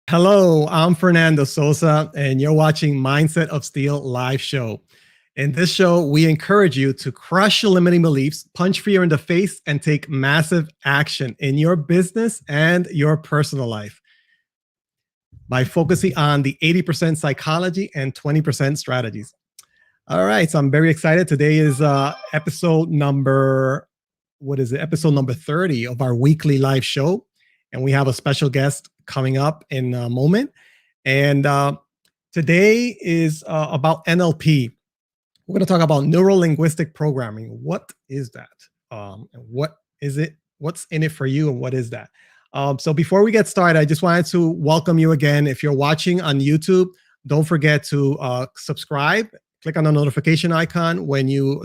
Hello, I'm Fernando Sosa, and you're watching Mindset of Steel live show. In this show, we encourage you to crush your limiting beliefs, punch fear in the face, and take massive action in your business and your personal life by focusing on the 80% psychology and 20% strategies. All right, so I'm very excited. Today is episode number, what is it? Episode number 30 of our weekly live show. And we have a special guest coming up in a moment. And today is about NLP. We're going to talk about neuro-linguistic programming. What is that? And what is it? What's in it for you? And what is that? So before we get started, I just wanted to welcome you again. If you're watching on YouTube, don't forget to subscribe. Click on the notification icon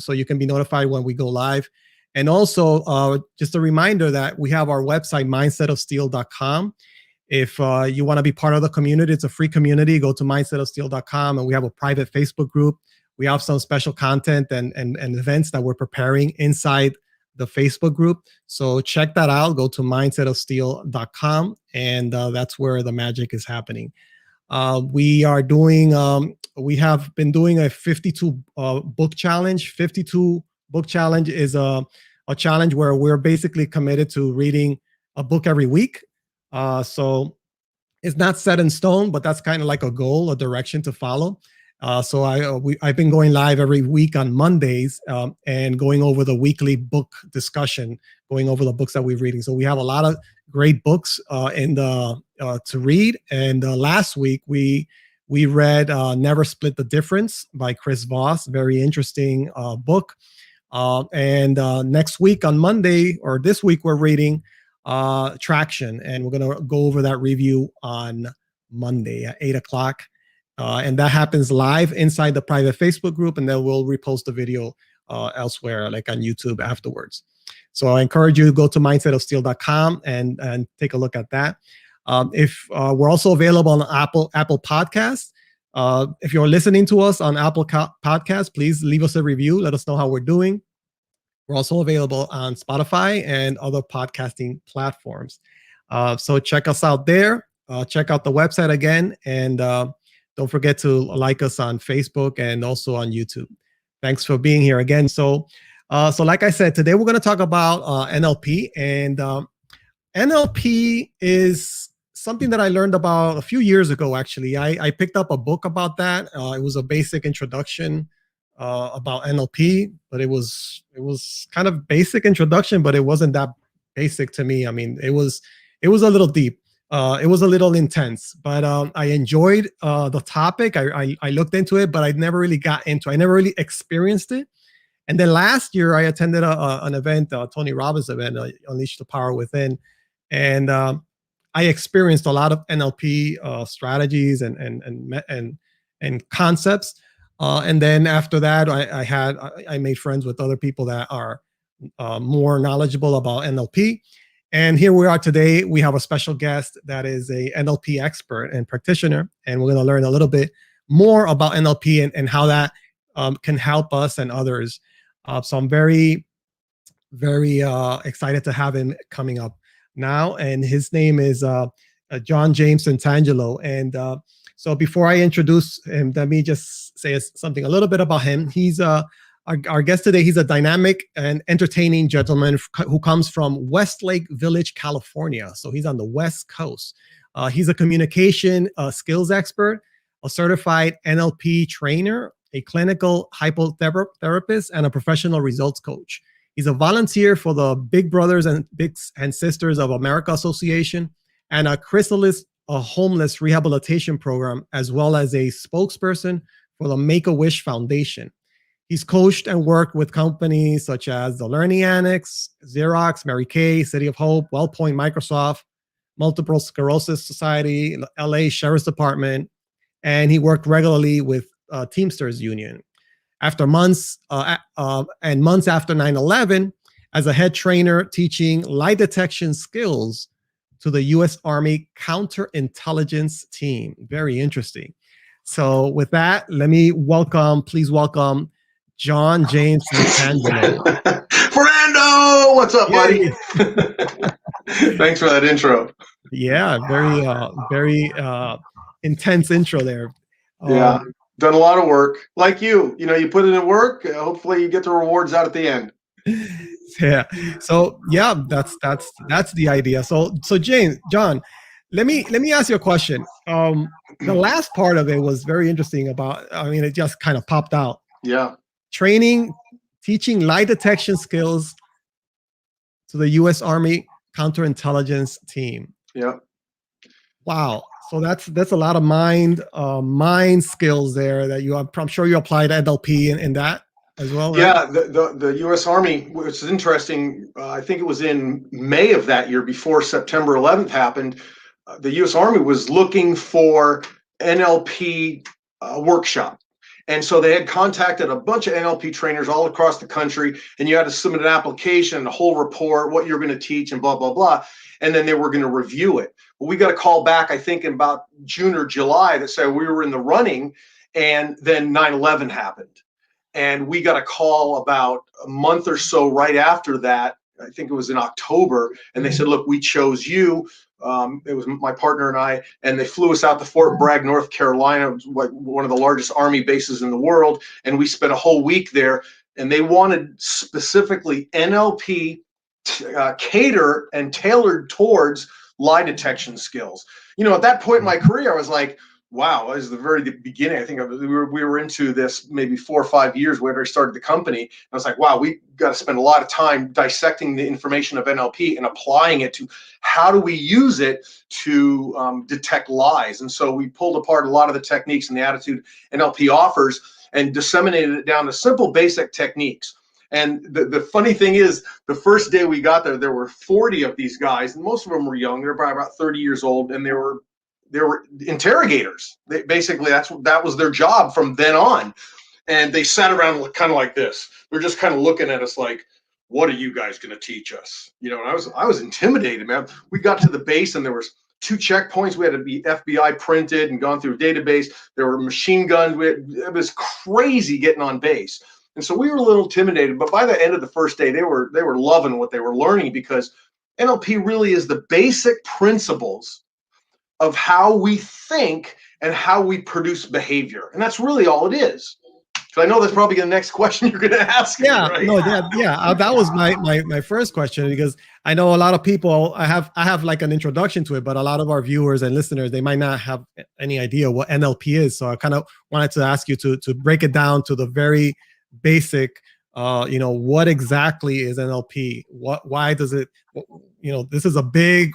so you can be notified when we go live. And also, just a reminder that we have our website, mindsetofsteel.com. If you want to be part of the community, it's a free community. Go to mindsetofsteel.com, and we have a private Facebook group. We have some special content and events that we're preparing inside the Facebook group. So check that out. Go to mindsetofsteel.com, and that's where the magic is happening. We have been doing a 52 book challenge. 52 book challenge is a challenge where we're basically committed to reading a book every week. So it's not set in stone, but that's kind of like a goal, a direction to follow. So I've been going live every week on Mondays and going over the weekly book discussion, going over the books that we're reading. So we have a lot of great books to read. And last week we read Never Split the Difference by Chris Voss. Very interesting book. And next week on Monday, or this week, we're reading Traction, and we're going to go over that review on Monday at 8 o'clock. And that happens live inside the private Facebook group, and then we'll repost the video elsewhere, like on YouTube afterwards. So I encourage you to go to mindsetofsteel.com and take a look at that. If we're also available on Apple Podcasts. If you're listening to us on Apple Podcasts, please leave us a review. Let us know how we're doing. We're also available on Spotify and other podcasting platforms. So check us out there. Check out the website again. And don't forget to like us on Facebook and also on YouTube. Thanks for being here again. So like I said, today we're going to talk about NLP. And NLP is something that I learned about a few years ago, actually. I picked up a book about that. It was a basic introduction about NLP, but it was kind of basic introduction, but it wasn't that basic to me. I mean, it was a little deep. It was a little intense, but I enjoyed the topic. I looked into it, but I never really experienced it. And then last year I attended an event, Tony Robbins event, Unleash the Power Within. And I experienced a lot of NLP strategies and concepts. And then after that, I made friends with other people that are more knowledgeable about NLP. And here we are today. We have a special guest that is a NLP expert and practitioner, and we're going to learn a little bit more about NLP and how that can help us and others. So I'm very, very excited to have him coming up now, and his name is John James Santangelo. And so before I introduce him, let me just say something a little bit about him. He's our guest today. He's a dynamic and entertaining gentleman who comes from Westlake Village, California. So he's on the West Coast. He's a communication skills expert, a certified NLP trainer, a clinical hypnotherapist, and a professional results coach. He's a volunteer for the Big Brothers and Big Sisters of America Association and a Chrysalis, a homeless rehabilitation program, as well as a spokesperson for the Make-A-Wish Foundation. He's coached and worked with companies such as the Learning Annex, Xerox, Mary Kay, City of Hope, WellPoint, Microsoft, Multiple Sclerosis Society, LA Sheriff's Department, and he worked regularly with Teamsters Union. After months after 9/11, as a head trainer teaching lie detection skills to the U.S. Army counterintelligence team. Very interesting. So with that, please welcome John James Santangelo. Fernando, what's up, buddy? Thanks for that intro. Yeah, very intense intro there. Yeah, Um, done a lot of work. Like you put it in work. Hopefully, you get the rewards out at the end. yeah. So yeah, that's the idea. So John, let me ask you a question. The last part of it was very interesting about, I mean, it just kind of popped out. Yeah, Training, teaching lie detection skills to the US Army counterintelligence team. yeah. Wow. So that's a lot of mind skills there that I'm sure you applied NLP in that as well, right? Yeah, the U.S. Army, which is interesting. I think it was in May of that year, before September 11th happened. The U.S. Army was looking for NLP workshop, and so they had contacted a bunch of NLP trainers all across the country, and you had to submit an application, a whole report, what you're going to teach, and blah blah blah, and then they were going to review it. But we got a call back, I think, in about June or July, that said we were in the running, and then 9/11 happened. And we got a call about a month or so right after that. I think it was in October. And they said, look, we chose you. It was my partner and I, and they flew us out to Fort Bragg, North Carolina, one of the largest Army bases in the world. And we spent a whole week there. And they wanted specifically NLP cater and tailored towards lie detection skills. At that point in my career, I was like, wow, it was the very beginning. I think we were into this maybe 4 or 5 years whenever I started the company. I was like, wow, we got to spend a lot of time dissecting the information of NLP and applying it to how do we use it to detect lies. And so we pulled apart a lot of the techniques and the attitude NLP offers and disseminated it down to simple, basic techniques. And the funny thing is, the first day we got there were 40 of these guys, and most of them were young. They were probably about 30 years old, and they were interrogators. That was their job from then on. And they sat around kind of like this. They're just kind of looking at us like, what are you guys going to teach us? And I was intimidated, man. We got to the base and there was 2 checkpoints. We had to be FBI printed and gone through a database. There were machine guns. It was crazy getting on base. And so we were a little intimidated, but by the end of the first day, they were loving what they were learning, because NLP really is the basic principles of how we think and how we produce behavior. And that's really all it is. So I know that's probably the next question you're going to ask me, Yeah, right? no, yeah. That was my first question, because I know a lot of people. I have like an introduction to it, but a lot of our viewers and listeners, they might not have any idea what NLP is. So I kind of wanted to ask you to break it down to the very basic. What exactly is NLP? Why does it? This is a big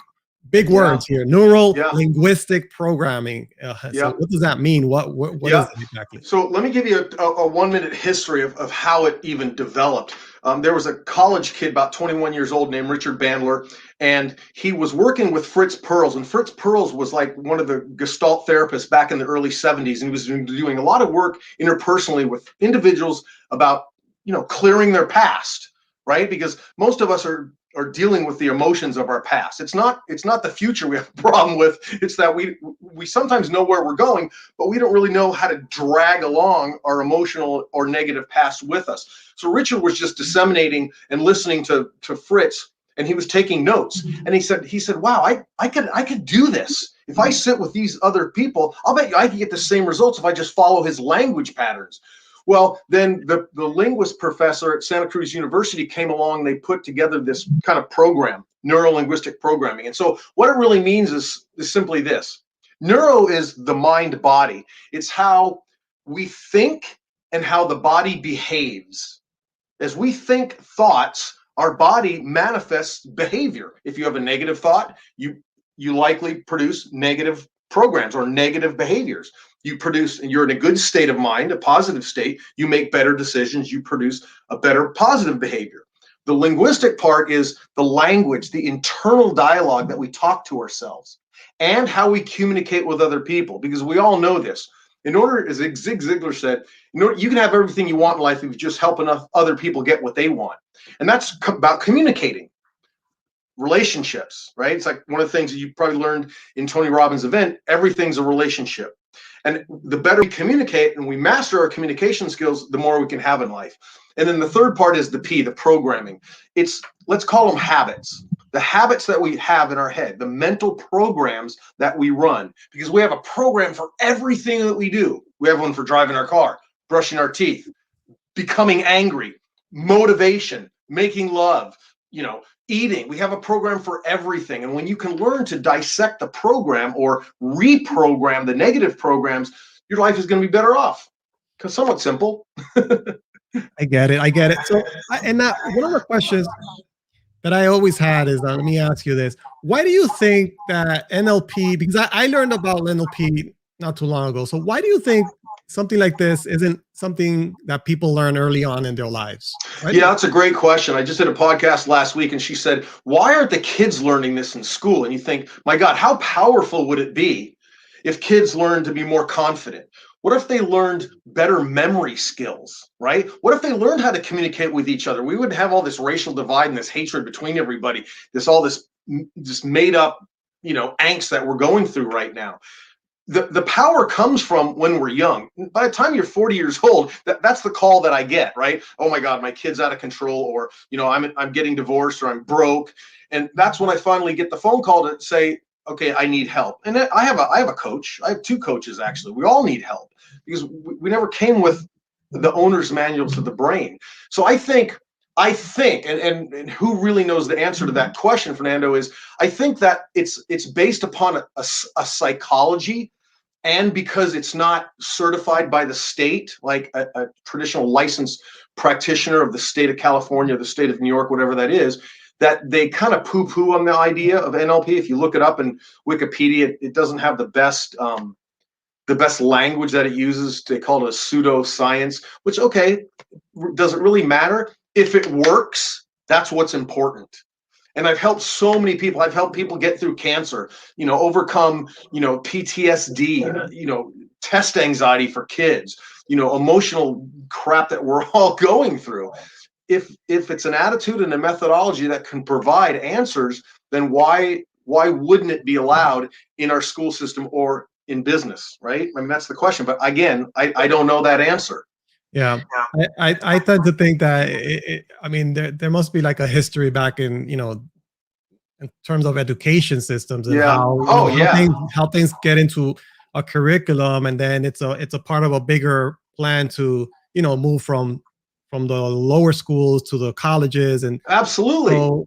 words here. Neural linguistic programming. So what does that mean? What is it exactly? So let me give you a 1-minute history of how it even developed. There was a college kid about 21 years old named Richard Bandler, and he was working with Fritz Perls. And Fritz Perls was like one of the Gestalt therapists back in the early 70s. And he was doing a lot of work interpersonally with individuals about, clearing their past, right? Because most of us are dealing with the emotions of our past. It's not the future we have a problem with. It's that we sometimes know where we're going, but we don't really know how to drag along our emotional or negative past with us. So Richard was just disseminating and listening to Fritz, and he was taking notes. And he said, wow, I could do this. If I sit with these other people, I'll bet you I could get the same results if I just follow his language patterns. Well, then the linguist professor at Santa Cruz University came along. They put together this kind of program, neuro-linguistic programming. And so what it really means is simply this. Neuro is the mind-body. It's how we think and how the body behaves. As we think thoughts, our body manifests behavior. If you have a negative thought, you likely produce negative programs or negative behaviors. You're in a good state of mind, a positive state, you make better decisions, you produce a better positive behavior. The linguistic part is the language, the internal dialogue that we talk to ourselves, and how we communicate with other people, because we all know this. In order, as Zig Ziglar said, you can have everything you want in life if you just help enough other people get what they want. And that's about communicating. Relationships, right? It's like one of the things that you probably learned in Tony Robbins' event, everything's a relationship. And the better we communicate and we master our communication skills, the more we can have in life. And then the third part is the P, the programming. Let's call them habits. the habits that we have in our head, the mental programs that we run, because we have a program for everything that we do. We have one for driving our car, brushing our teeth, becoming angry, motivation, making love, eating. We have a program for everything. And when you can learn to dissect the program or reprogram the negative programs, your life is going to be better off. Because somewhat simple. I get it. I get it. So, and now one of the questions that I always had is, let me ask you this. Why do you think that NLP, because I learned about NLP not too long ago. So why do you think something like this isn't something that people learn early on in their lives? Yeah, that's a great question. I just did a podcast last week and she said, why aren't the kids learning this in school? And you think, my God, how powerful would it be if kids learned to be more confident? What if they learned better memory skills, right? What if they learned how to communicate with each other? We wouldn't have all this racial divide and this hatred between everybody, this made up, angst that we're going through right now. The power comes from when we're young. By the time you're 40 years old, that's the call that I get, right? Oh my God, my kid's out of control, or I'm getting divorced, or I'm broke, and that's when I finally get the phone call to say, okay, I need help. And I have a coach. I have two coaches actually. We all need help because we never came with the owner's manual to the brain. So I think, and who really knows the answer to that question, Fernando, is I think that it's based upon a psychology. And because it's not certified by the state, like a traditional licensed practitioner of the state of California, the state of New York, whatever that is, that they kind of poo-poo on the idea of NLP. If you look it up in Wikipedia, it doesn't have the best language that it uses. They call it a pseudoscience, which, okay, does it really matter? If it works, that's what's important. And I've helped so many people. I've helped people get through cancer, overcome, PTSD, test anxiety for kids, emotional crap that we're all going through. If it's an attitude and a methodology that can provide answers, then why wouldn't it be allowed in our school system or in business, right? I mean, that's the question. But again, I don't know that answer. Yeah, I tend to think that I mean, there must be like a history back in in terms of education systems and how things get into a curriculum, and then it's a part of a bigger plan to move from the lower schools to the colleges, and absolutely. So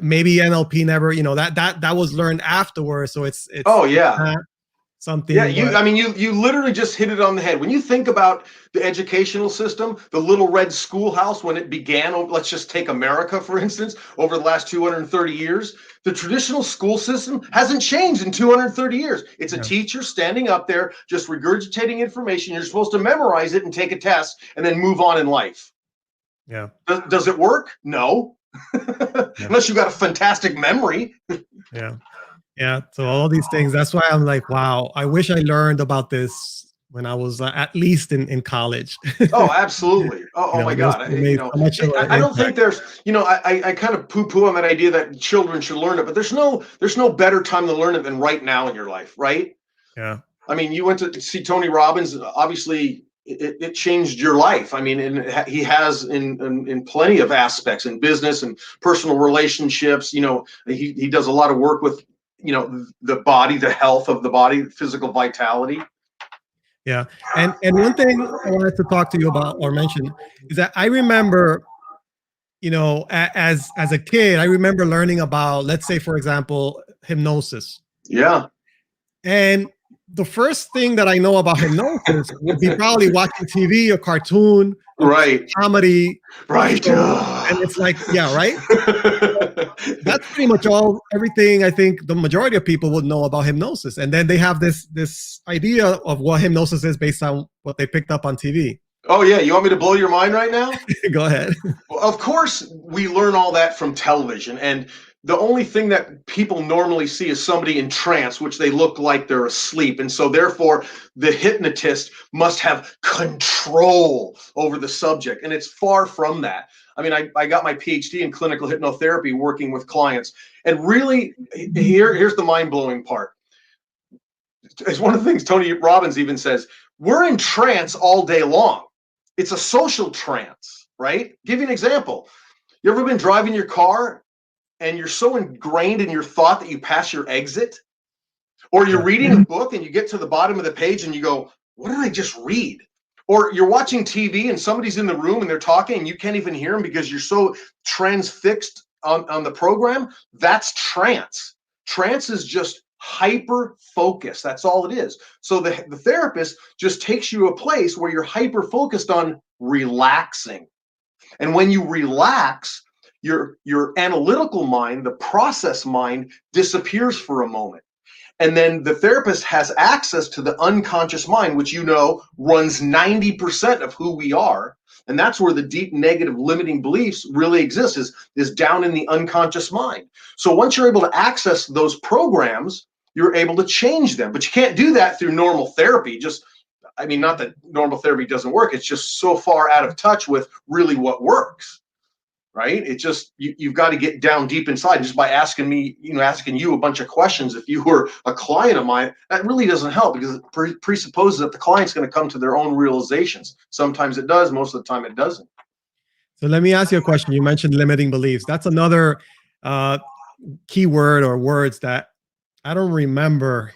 maybe NLP never that was learned afterwards, so it's oh yeah. Not something. Yeah, you literally just hit it on the head. When you think about the educational system, the little red schoolhouse, when it began, let's just take America, for instance, over the last 230 years, the traditional school system hasn't changed in 230 years. It's a teacher standing up there, just regurgitating information. You're supposed to memorize it and take a test and then move on in life. Yeah. Does it work? No. Unless you've got a fantastic memory. Yeah. Yeah, so all these things. That's why I'm like, wow, I wish I learned about this when I was at least in college. Oh, absolutely. Oh my God. I don't think there's, I kind of poo-poo on that idea that children should learn it, but there's no better time to learn it than right now in your life, right? Yeah. I mean, you went to see Tony Robbins. Obviously, it changed your life. I mean, and he has in plenty of aspects in business and personal relationships. He does a lot of work with the body, the health of the body, physical vitality. Yeah. And one thing I wanted to talk to you about or mention is that I remember, as a kid, I remember learning about, let's say, for example, hypnosis. Yeah. And the first thing that I know about hypnosis would be probably watching TV, a cartoon, right, comedy, right, and it's like, yeah, right. That's pretty much everything I think the majority of people would know about hypnosis, and then they have this idea of what hypnosis is based on what they picked up on TV. Oh yeah, you want me to blow your mind right now? Go ahead. Well, of course, we learn all that from television, and the only thing that people normally see is somebody in trance, which they look like they're asleep. And so therefore, the hypnotist must have control over the subject. And it's far from that. I mean, I got my PhD in clinical hypnotherapy working with clients. And really, here's the mind-blowing part. It's one of the things Tony Robbins even says, we're in trance all day long. It's a social trance, right? Give you an example. You ever been driving your car and you're so ingrained in your thought that you pass your exit, or you're reading a book and you get to the bottom of the page and you go, what did I just read? Or you're watching TV and somebody's in the room and they're talking and you can't even hear them because you're so transfixed on the program. That's trance. Trance is just hyper focus. That's all it is. So the therapist just takes you to a place where you're hyper focused on relaxing. And when you relax, your analytical mind, the process mind, disappears for a moment. And then the therapist has access to the unconscious mind, which runs 90% of who we are. And that's where the deep negative limiting beliefs really exist, is down in the unconscious mind. So once you're able to access those programs, you're able to change them. But you can't do that through normal therapy. Not that normal therapy doesn't work. It's just so far out of touch with really what works. Right? It's just, you've got to get down deep inside just by asking you a bunch of questions. If you were a client of mine, that really doesn't help because it presupposes that the client's going to come to their own realizations. Sometimes it does, most of the time it doesn't. So let me ask you a question. You mentioned limiting beliefs. That's another key word or words that I don't remember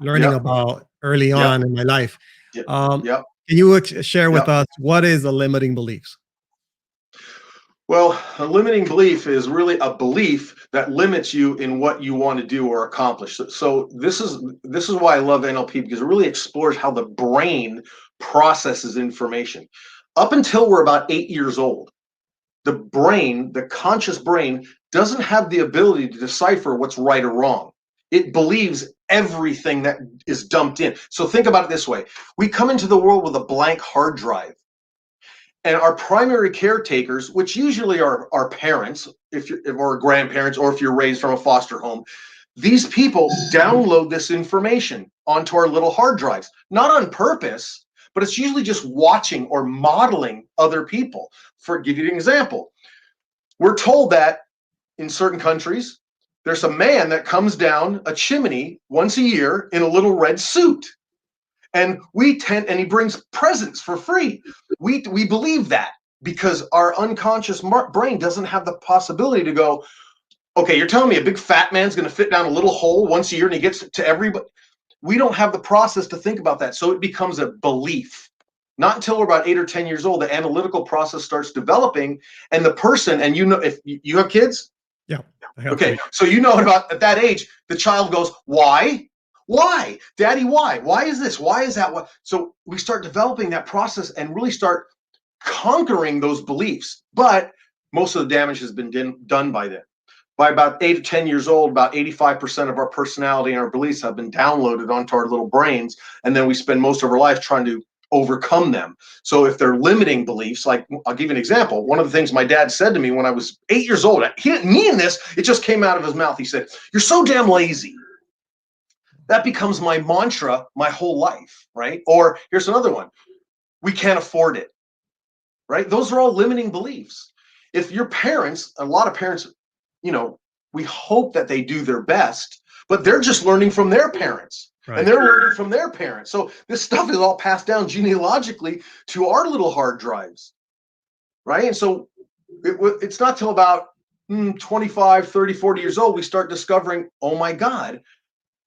learning about early on in my life. Can you share with us what is a limiting beliefs? Well, a limiting belief is really a belief that limits you in what you want to do or accomplish. So this is why I love NLP, because it really explores how the brain processes information. Up until we're about 8 years old, the brain, the conscious brain, doesn't have the ability to decipher what's right or wrong. It believes everything that is dumped in. So think about it this way. We come into the world with a blank hard drive. And our primary caretakers, which usually are our parents, or grandparents, or if you're raised from a foster home, these people download this information onto our little hard drives, not on purpose, but it's usually just watching or modeling other people. Give you an example. We're told that in certain countries, there's a man that comes down a chimney once a year in a little red suit. And he brings presents for free. We believe that because our unconscious brain doesn't have the possibility to go, okay, you're telling me a big fat man's going to fit down a little hole once a year and he gets to everybody. We don't have the process to think about that. So it becomes a belief. Not until we're about 8 or 10 years old, the analytical process starts developing, and the person, and if you have kids? Yeah. Okay. So at that age, the child goes, why? Why? Daddy, why? Why is this? Why is that? What? So we start developing that process and really start conquering those beliefs. But most of the damage has been done by then. By about 8 to 10 years old, about 85% of our personality and our beliefs have been downloaded onto our little brains. And then we spend most of our life trying to overcome them. So if they're limiting beliefs, like I'll give you an example. One of the things my dad said to me when I was 8 years old, he didn't mean this, it just came out of his mouth. He said, "You're so damn lazy." That becomes my mantra my whole life, right? Or here's another one. We can't afford it, right? Those are all limiting beliefs. If your parents, a lot of parents, we hope that they do their best, but they're just learning from their parents. Right. And they're learning from their parents. So this stuff is all passed down genealogically to our little hard drives, right? And so it's not till about 25, 30, 40 years old, we start discovering, oh my God,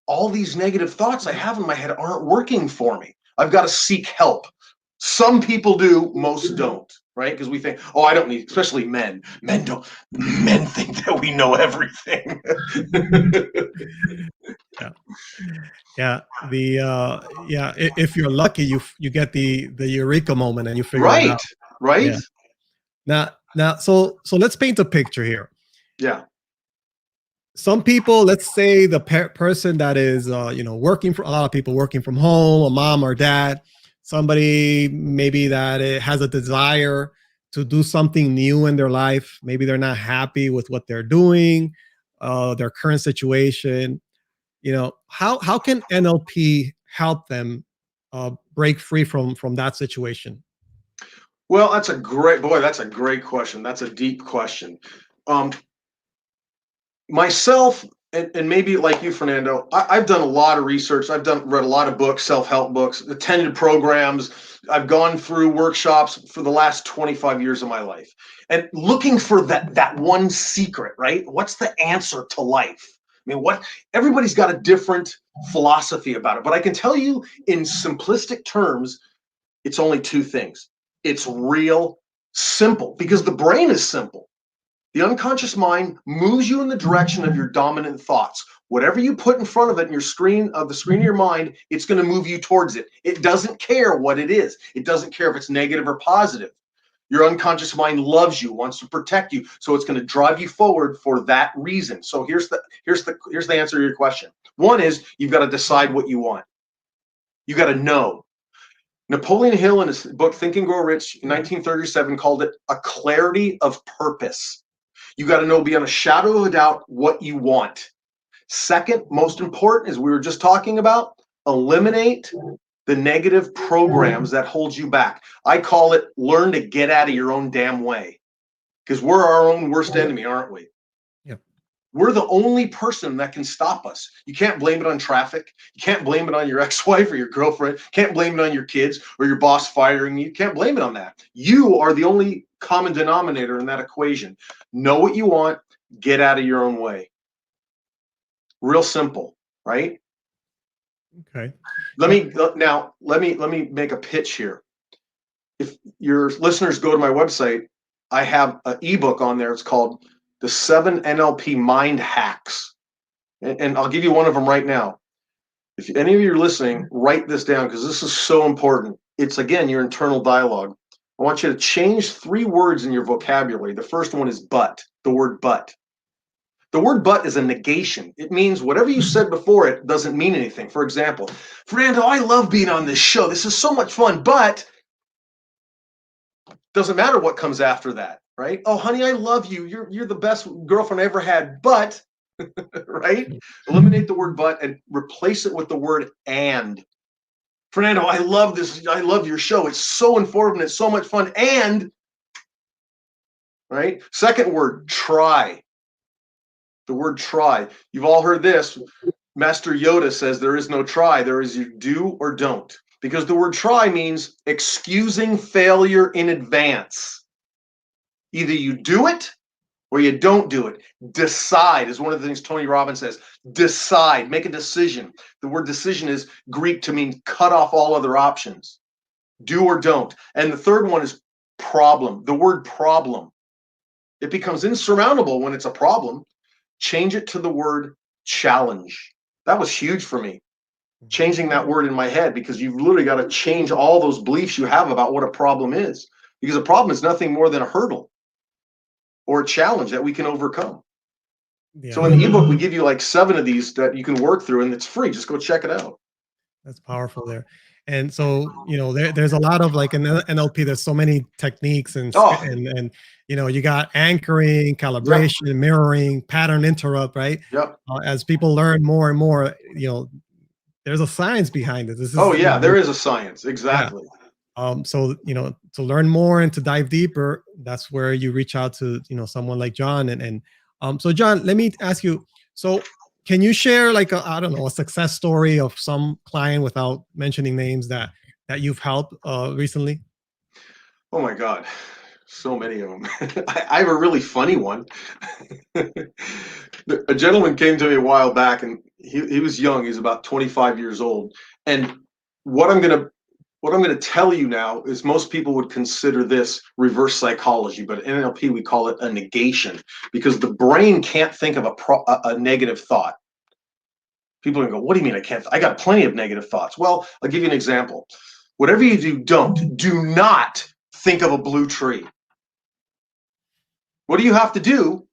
all these negative thoughts I have in my head aren't working for me. I've got to seek help. Some people do, most don't, right? Because we think, oh, I don't need, especially men. Men think that we know everything. If you're lucky, you get the eureka moment and you figure it out. Right. Yeah. Now, so let's paint a picture here. Yeah. Some people, let's say the person that is, working for a lot of people working from home, a mom or dad, somebody maybe that has a desire to do something new in their life. Maybe they're not happy with what they're doing, their current situation. How can NLP help them break free from that situation? Well, that's a great question. That's a deep question. Myself and maybe like you, Fernando, I've done a lot of research. Read a lot of books, self-help books, attended programs. I've gone through workshops for the last 25 years of my life, and looking for that one secret, right? What's the answer to life? I mean, everybody's got a different philosophy about it, but I can tell you in simplistic terms, it's only two things. It's real simple, because the brain is simple. The unconscious mind moves you in the direction of your dominant thoughts. Whatever you put in front of it in the screen of your mind, it's going to move you towards it. It doesn't care what it is. It doesn't care if it's negative or positive. Your unconscious mind loves you, wants to protect you, so it's going to drive you forward for that reason. So here's the answer to your question. One is, you've got to decide what you want. You got to know. Napoleon Hill, in his book Think and Grow Rich in 1937, called it a clarity of purpose. You got to know beyond a shadow of a doubt what you want. Second, most important, as we were just talking about, eliminate the negative programs that hold you back. I call it learn to get out of your own damn way, because we're our own worst enemy, aren't we? Yep. We're the only person that can stop us. You can't blame it on traffic. You can't blame it on your ex-wife or your girlfriend. You can't blame it on your kids or your boss firing you. You can't blame it on that. You are the only common denominator in that equation. Know what you want, get out of your own way. Real simple, right? Okay. Let me make a pitch here. If your listeners go to my website, I have an ebook on there. It's called The 7 NLP Mind Hacks. And I'll give you one of them right now. If any of you are listening, write this down, because this is so important. It's, again, your internal dialogue. I want you to change 3 words in your vocabulary. The first one is but, the word but. The word but is a negation. It means whatever you said before it doesn't mean anything. For example, Fernando, I love being on this show. This is so much fun, but doesn't matter what comes after that, right? Oh, honey, I love you. You're the best girlfriend I ever had, but, right? Eliminate the word but and replace it with the word and. Fernando, I love this. I love your show. It's so informative. It's so much fun. And, right? Second word, try. The word try. You've all heard this. Master Yoda says there is no try. There is you do or don't. Because the word try means excusing failure in advance. Either you do it or you don't do it. Decide is one of the things Tony Robbins says. Decide. Make a decision. The word decision is Greek to mean cut off all other options. Do or don't. And the third one is problem. The word problem. It becomes insurmountable when it's a problem. Change it to the word challenge. That was huge for me. Changing that word in my head, because you've literally got to change all those beliefs you have about what a problem is. Because a problem is nothing more than a hurdle or a challenge that we can overcome. Yeah. So in the ebook, we give you like 7 of these that you can work through, and it's free. Just go check it out. That's powerful there. And so, there's a lot of, like, in NLP, there's so many techniques and you got anchoring, calibration, yep, mirroring, pattern interrupt, right? Yep. As people learn more and more, there's a science behind it. There is a science. Exactly. Yeah. So, to learn more and to dive deeper, that's where you reach out to, someone like John. So John, let me ask you, so can you share, like, a success story of some client, without mentioning names, that you've helped recently? Oh my God, so many of them. I have a really funny one. A gentleman came to me a while back, and he was young. He's about 25 years old. And what I'm gonna tell you now is, most people would consider this reverse psychology, but in NLP we call it a negation, because the brain can't think of a negative thought. People are gonna go, what do you mean I can't? I got plenty of negative thoughts. Well, I'll give you an example. Whatever you do not think of a blue tree. What do you have to do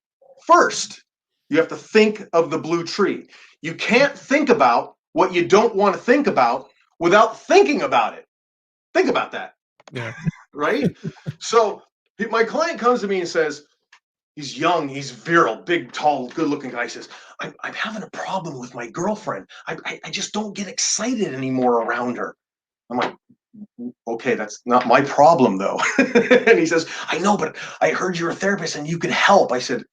first? You have to think of the blue tree. You can't think about what you don't want to think about without thinking about it. Think about that. Yeah. Right? So my client comes to me and says, he's young, he's virile, big, tall, good-looking guy. He says, I'm having a problem with my girlfriend. I just don't get excited anymore around her. I'm like, okay, that's not my problem, though. And he says, I know, but I heard you're a therapist and you could help. I said,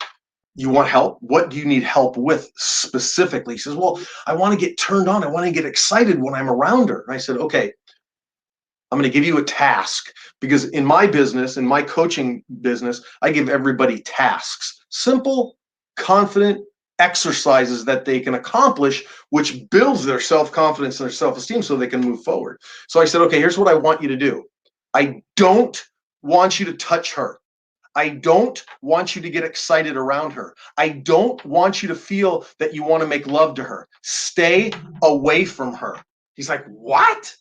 You want help? What do you need help with specifically? He says, well, I want to get turned on. I want to get excited when I'm around her. And I said, okay, I'm going to give you a task, because in my business, in my coaching business, I give everybody tasks, simple, confident exercises that they can accomplish, which builds their self-confidence and their self-esteem so they can move forward. So I said, okay, here's what I want you to do. I don't want you to touch her. I don't want you to get excited around her. I don't want you to feel that you want to make love to her. Stay away from her. He's like, what?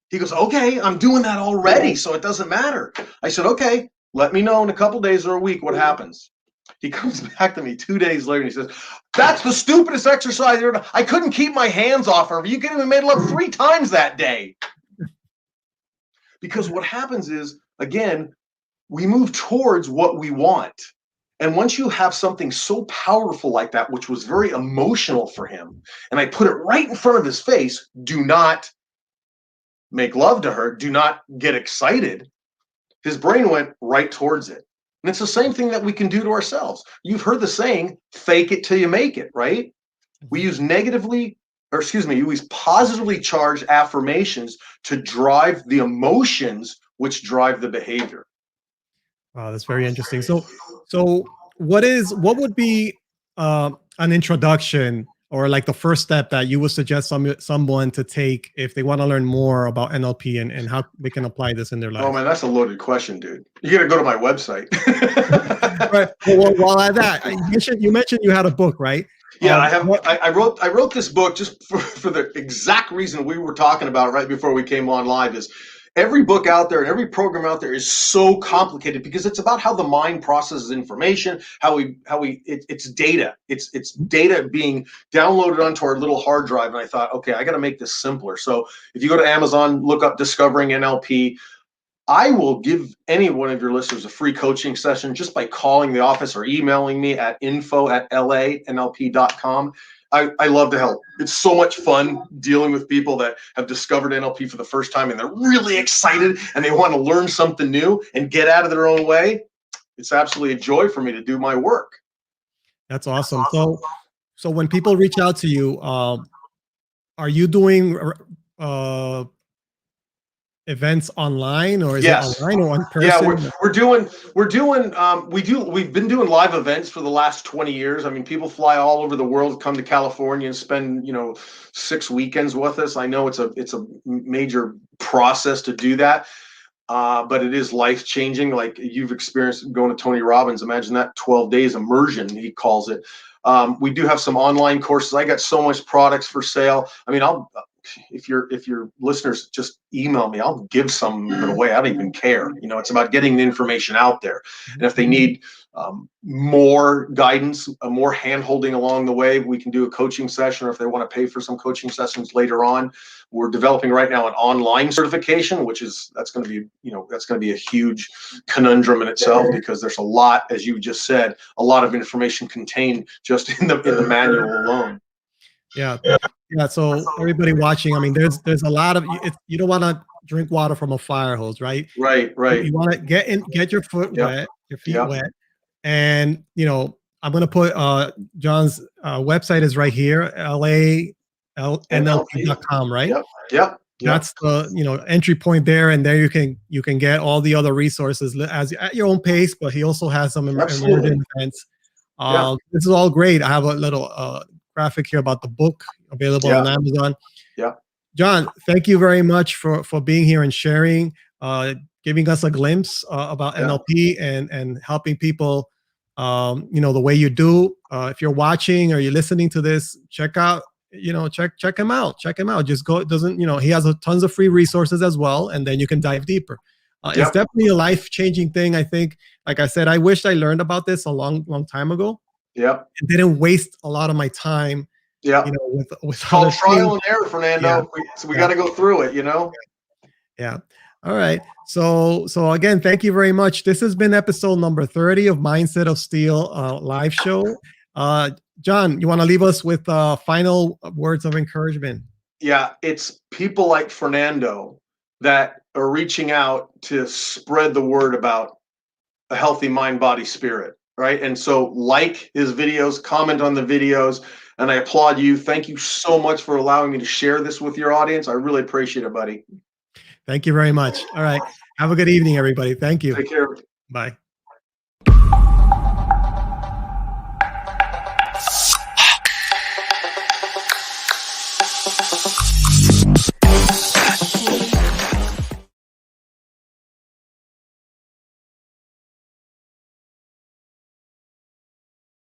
He goes, okay, I'm doing that already, so it doesn't matter. I said, okay, let me know in a couple days or a week what happens. He comes back to me 2 days later and he says, that's the stupidest exercise ever. I couldn't keep my hands off her. You could have made love 3 times that day. Because what happens is, again, we move towards what we want. And once you have something so powerful like that, which was very emotional for him, and I put it right in front of his face, do not make love to her, do not get excited, his brain went right towards it. And it's the same thing that we can do to ourselves. You've heard the saying, fake it till you make it, right? We use we use positively charged affirmations to drive the emotions which drive the behavior. Wow, that's very interesting. So what would be an introduction, or like the first step that you would suggest someone to take if they want to learn more about NLP and how they can apply this in their life? Oh man, that's a loaded question, dude. You got to go to my website. Right. Well, while at that, you mentioned you had a book, right? Yeah, I wrote this book just for the exact reason we were talking about right before we came on live. Is every book out there and every program out there is so complicated because it's about how the mind processes information, it's data. It's data being downloaded onto our little hard drive. And I thought, okay, I got to make this simpler. So if you go to Amazon, look up Discovering NLP. I will give any one of your listeners a free coaching session just by calling the office or emailing me at info@lanlp.com. I love to help. It's so much fun dealing with people that have discovered NLP for the first time and they're really excited and they want to learn something new and get out of their own way. It's absolutely a joy for me to do my work. That's awesome. So when people reach out to you, are you doing events online, or is it online or in person? Yeah, we've been doing live events for the last 20 years. I mean, people fly all over the world, come to California and spend, 6 weekends with us. I know it's a major process to do that. But it is life changing. Like you've experienced going to Tony Robbins. Imagine that 12 days immersion, he calls it. We do have some online courses. I got so much products for sale. I mean, if your listeners just email me, I'll give some of it away. I don't even care. It's about getting the information out there. And if they need more guidance, more hand holding along the way, we can do a coaching session, or if they want to pay for some coaching sessions later on. We're developing right now an online certification, that's going to be a huge conundrum in itself, because there's a lot, as you just said, a lot of information contained just in the manual alone. Yeah. So everybody watching, I mean, there's a lot of you don't want to drink water from a fire hose, right? Right. You want to get your foot wet, your feet wet, and I'm gonna put John's website is right here, lanlp.com, right? Yep. That's the entry point there, and there you can get all the other resources at your own pace. But he also has some emerging events. This is all great. I have a little graphic here about the book available on Amazon. Yeah. John, thank you very much for being here and sharing, giving us a glimpse about NLP and helping people, the way you do. If you're watching or you're listening to this, check out, check him out. Just go. He has tons of free resources as well, and then you can dive deeper. It's definitely a life-changing thing. I think, like I said, I wish I learned about this a long time ago. Yeah. And didn't waste a lot of my time. Yeah. With called trial and error, Fernando. We got to go through it, Yeah. All right. So again, thank you very much. This has been episode number 30 of Mindset of Steel live show. John, you want to leave us with final words of encouragement? Yeah, it's people like Fernando that are reaching out to spread the word about a healthy mind, body, spirit, right? And so like his videos, comment on the videos, and I applaud you. Thank you so much for allowing me to share this with your audience. I really appreciate it, buddy. Thank you very much. All right. Have a good evening, everybody. Thank you. Take care. Bye.